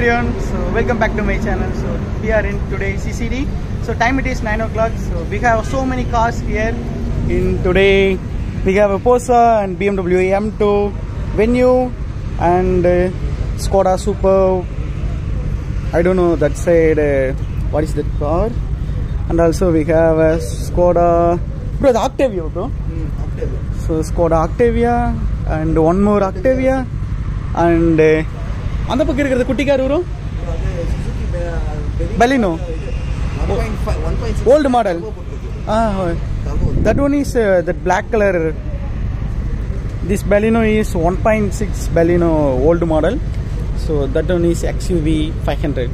everyone, so welcome back to my channel. So we are in today CCD. So time it is 9 o'clock. So we have so many cars here. In today we have a Porsche and BMW M2, Venue and Skoda Super. I don't know that side. What is that car? And also we have a Skoda. Bro, the Octavia, bro. Octavia. So Skoda Octavia and one more Octavia and. அந்த பக்கம் இருக்கிறது குட்டி car bro Baleno 1.5 old model that one is that black color. This Baleno is 1.6 Baleno old model, so that one is XUV 500.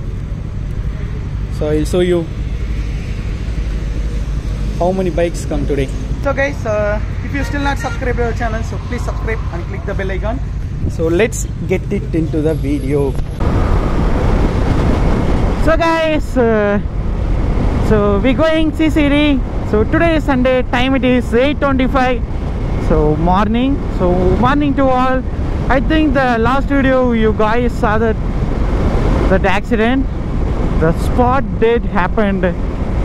So I'll show you how many bikes come today. So guys, if you still not subscribed to our channel, so please subscribe and click the bell icon. So let's get it into the video. So guys, so we're going CCD. So today is Sunday, time it is 8:25. So morning to all. I think the last video you guys saw that accident. The spot did happened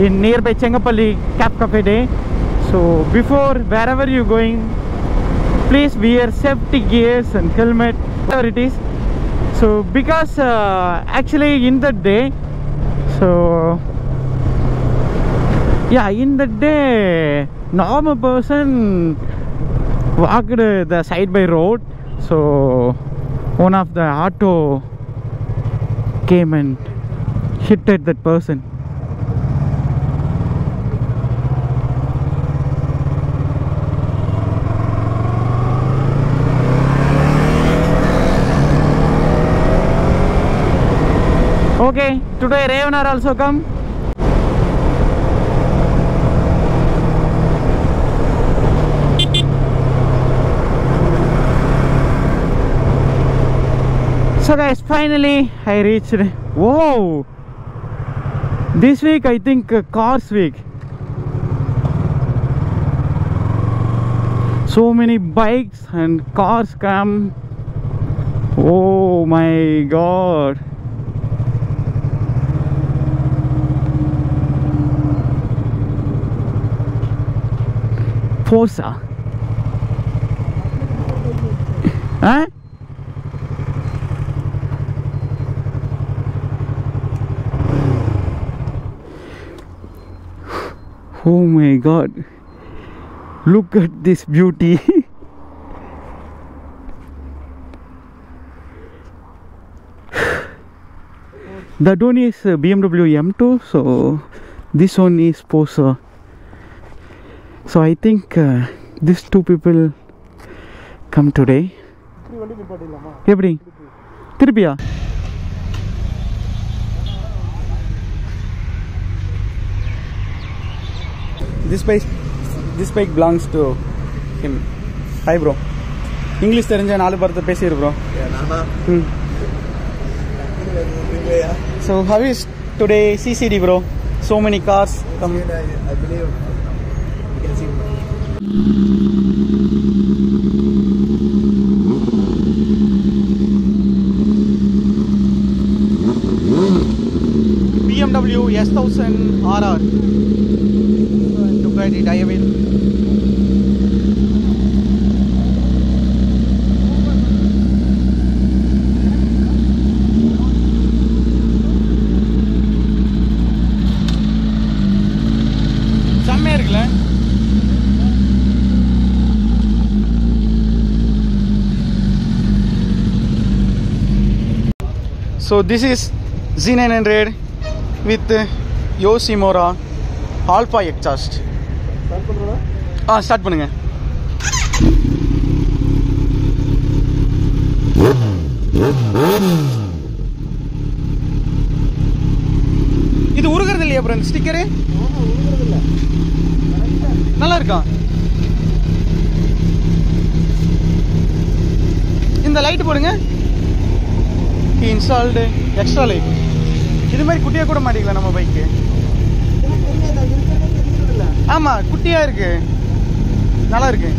in nearby Chengapalli Cap Cafe Day. So before wherever you going, please wear safety gears and helmet, whatever it is. So because actually in the day, so yeah, in the day normal person walked the side by road. So one of the auto came and hit at that person. Okay, today Ravener also come. So guys, finally I reached. Whoa! This week I think Cars Week. So many bikes and cars come. Oh my God! Forza. Huh? Oh my God, look at this beauty. That one is BMW M2, so this one is Porsche. So I think these two people come today. Eppadi Thirupiya. This bike belongs to him. Hi bro. English தெரிஞ்ச நாலு வார்த்தை பேசிரு bro. So how is today CCD bro? So many cars come. I believe you can see. BMW S1000 RR. Look at it, I will. So this is Z900 with Yoshimura Alpha exhaust. Start பண்ணுங்க. இது உருகிறது இல்லையா bro sticker? உருகிறது இல்ல. நல்லா இருக்கா? இந்த light போடுங்க. installed extra light. இது மாதிரி குட்டியா கூட மாட்டிக்கலாம் நம்ம பைக்கு. ஆமா குட்டியா இருக்கு, நல்லா இருக்கு.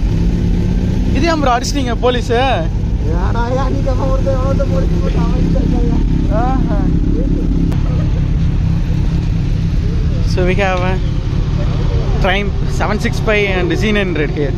இது ஏன் ப்ரோ அடிச்சிட்டீங்க police? So we have a Triumph 765 and Z900 here.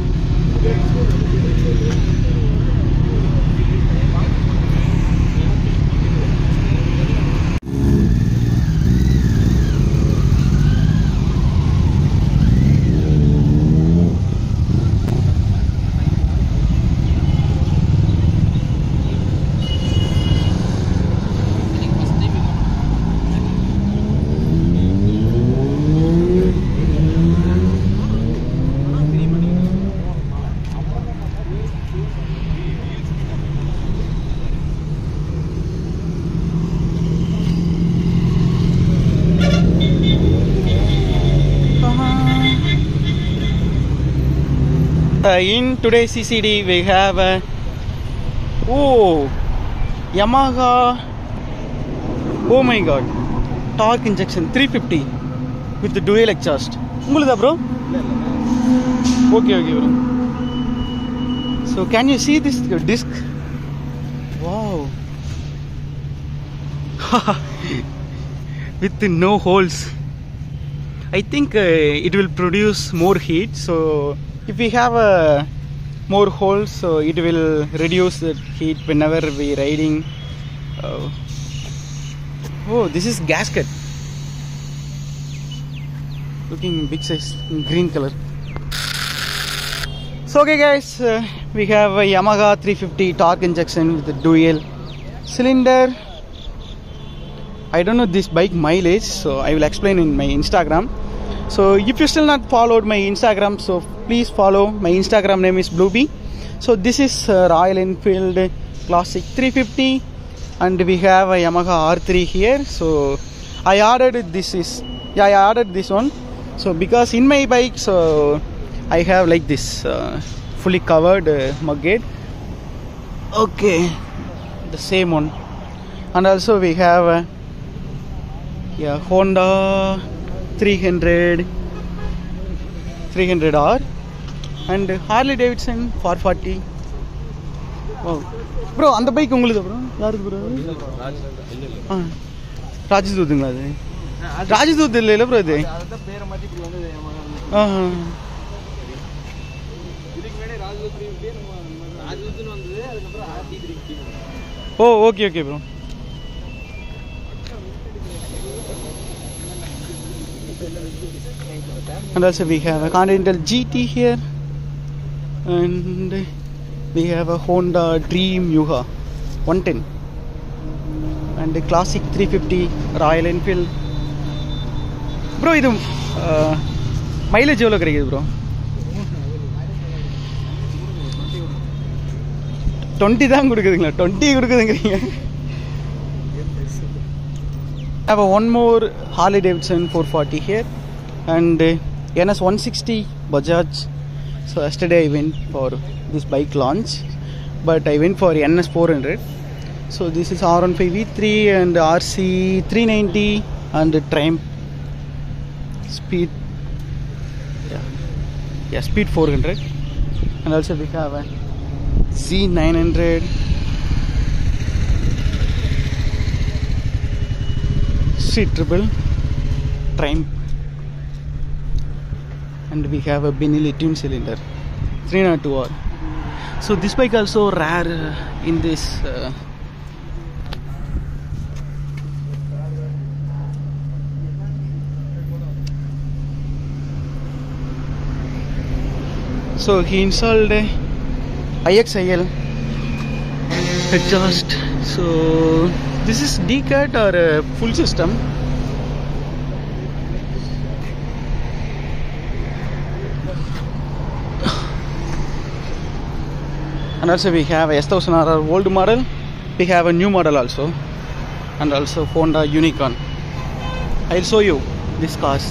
In today's CCD we have Yamaha, oh my god, torque injection 350 with the dual exhaust. Bro? Okay bro. So can you see this disc? Wow. With no holes. I think it will produce more heat, so if we have more holes, so it will reduce the heat whenever we riding. Oh, this is gasket. Looking big size, in green color. So okay guys, we have a Yamaha 350 torque injection with the dual cylinder. I don't know this bike mileage, so I will explain in my Instagram. So if you still not followed my Instagram, so please follow. My Instagram name is Bluebee. So this is Royal Enfield Classic 350 and we have a Yamaha R3 here. So I ordered this one. So because in my bike, so I have like this fully covered mudguard. Okay, the same one. And also we have Honda 300R and Harley Davidson 440. Wow. Bro, on the bike bro? Rajadut Rajadut illa bro ide. Oh, okay bro. And also we have a Continental GT here and we have a Honda Dream Yuha 110 and a Classic 350 Royal Enfield. Bro, this mileage evlo kedikudhu bro? 20 dhaan kudukudunga, 20 kudukudunga. I have one more Harley Davidson 440 here and NS 160 Bajaj. So yesterday I went for this bike launch, but I went for NS 400. So this is R15 V3 and RC 390 and Triumph Speed, Speed 400. And also we have a Z900, Street Triple, Triumph, and we have a Benelli twin cylinder 302R. So this bike also rare in this so he installed a IXIL exhaust. So this is D-cut or a full system. And also we have a S1000RR old model. We have a new model also, and also Honda Unicorn. I'll show you these cars.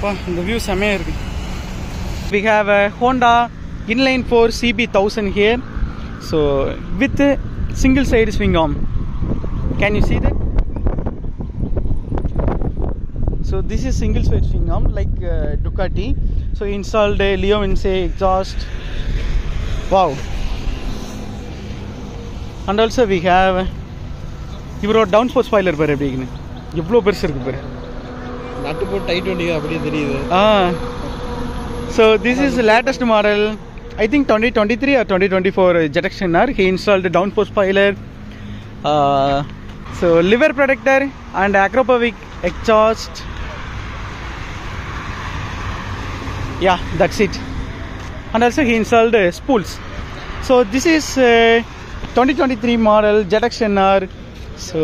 The view is amazing. We have a Honda Inline 4 CB1000 here. So with a single side swing arm. Can you see that? So this is single side swing arm like Ducati. So installed a Leo Vince exhaust. Wow. And also we have your downforce spoiler பாரு எப்படின்னு இவ்ளோ பெருசு இருக்கு பாரு நட்டு போட்டு tight வண்டிங்க அப்படியே தெரியுது So this is the latest model, I think 2023 or 2024 Jetextener. He installed the downforce spoiler, so lever protector and acropovic exhaust. Yeah, that's it. And also he installed spools. So this is 2023 model Jetextener. So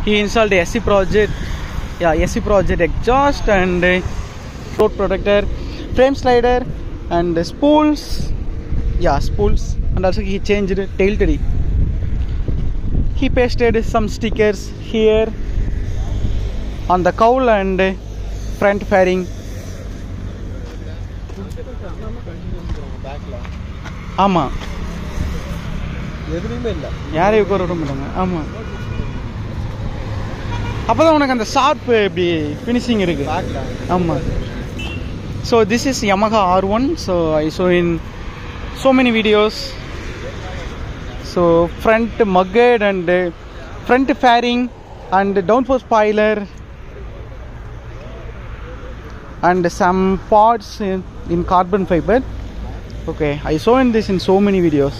he installed the SC project. Yeah, SC project exhaust and road protector, frame slider and spools. Yeah, spools. And also he changed tail teddy. He pasted some stickers here on the cowl and front fairing. ஆமா எதுலயுமே இல்ல யாரையும் உட்கார விட மாட்டாங்க ஆமா அப்பதான் உனக்கு அந்த ஷார்ப் இப்படி ஃபினிஷிங் இருக்கு ஆமா so this is Yamaha R1. So I saw in so many videos. So front mudguard and front fairing and downforce spoiler and some parts in carbon fiber. Okay, I saw in this in so many videos.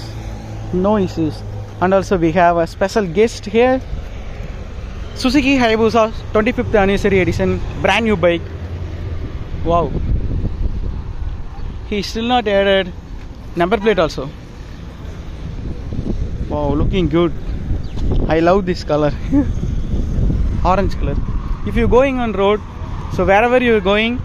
No issues. And also we have a special guest here, Suzuki Hayabusa 25th anniversary edition, brand new bike. Wow, he still not added number plate also. Wow, looking good. I love this color. Orange color. If you're going on road, so wherever you're going,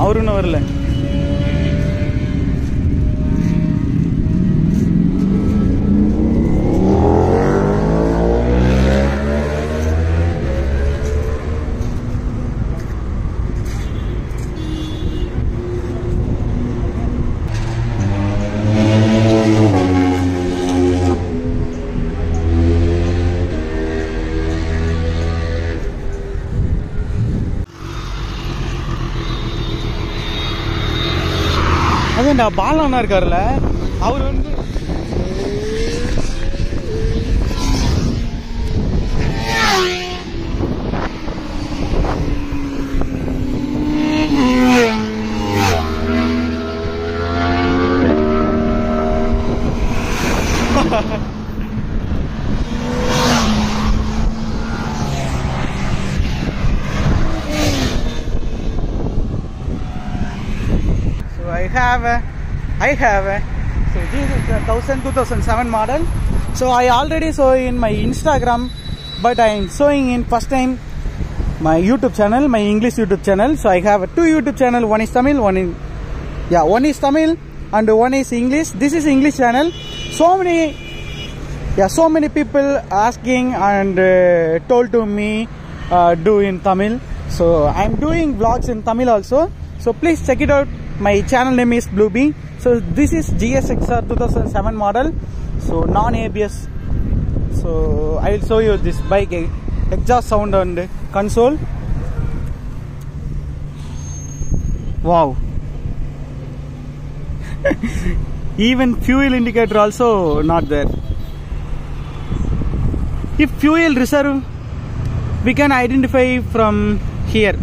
அவரு இன்னும் வரல அதுண்டா பாலனா இருக்காருல்ல அவர் வந்து I have so this is the 2007 model. So I already saw in my Instagram, but I am showing in first time my YouTube channel, my English YouTube channel. So I have two YouTube channel. One is Tamil, one is Tamil and one is English. This is English channel. So many people asking and told to me do in Tamil. So I am doing vlogs in Tamil also. So please check it out. My channel name is Bluebee. So this is GSXR 2007 model. So non-ABS. So I will show you this bike exhaust sound and console. Wow. Even fuel indicator also not there. If fuel reserve, we can identify from here.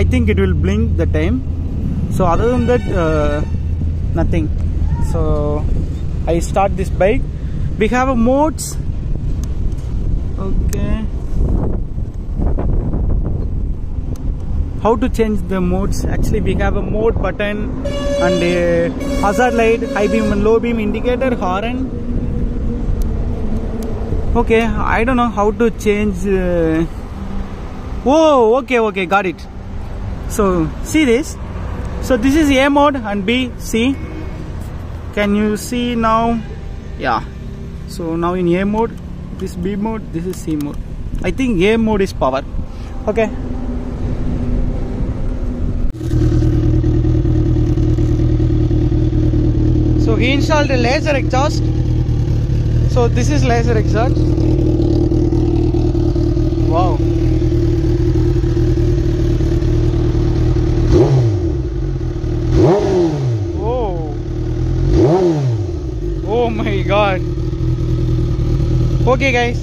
I think it will blink the time. So other than that, nothing. So I start this bike. We have a modes. Okay. How to change the modes? Actually, we have a mode button and a hazard light, high beam and low beam indicator, horn. Okay, I don't know how to change. Oh, okay, got it. So see this. So this is A mode and B, C. Can you see now? Yeah. So now in A mode, this is B mode, this is C mode. I think A mode is power. Okay. So he installed a laser exhaust. So this is laser exhaust. Wow. Oh. Oh my god. Okay guys.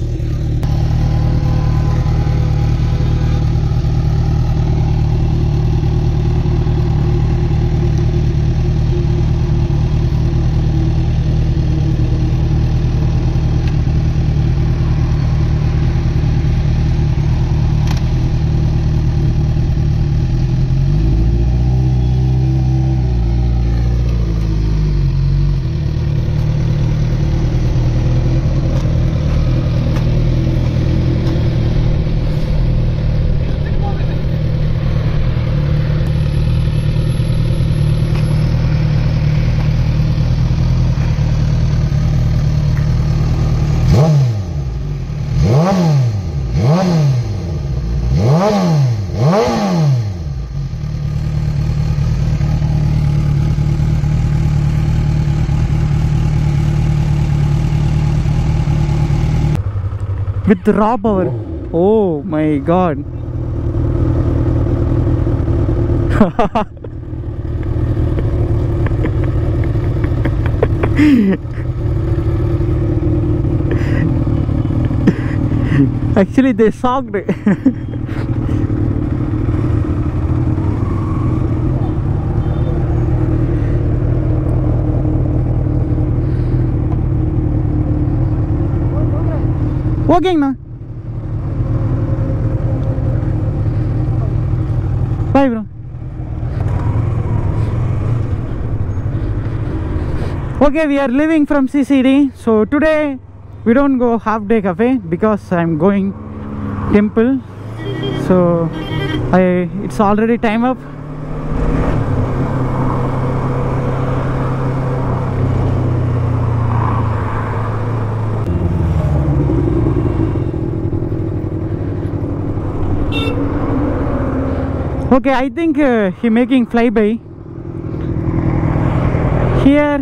With raw power. Oh my god. Actually they shocked. ஓகேங்கண்ணா. Bye bro. Okay, we are leaving from CCD. So today we don't go half day cafe because I'm going temple. So it's already time up. Okay, I think he making flyby here.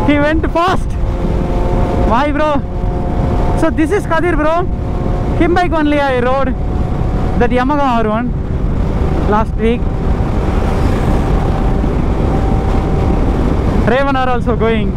He went fast. Why bro? So this is Kadir bro. Him bike only I rode that Yamaha R1 last week. Raven are also going.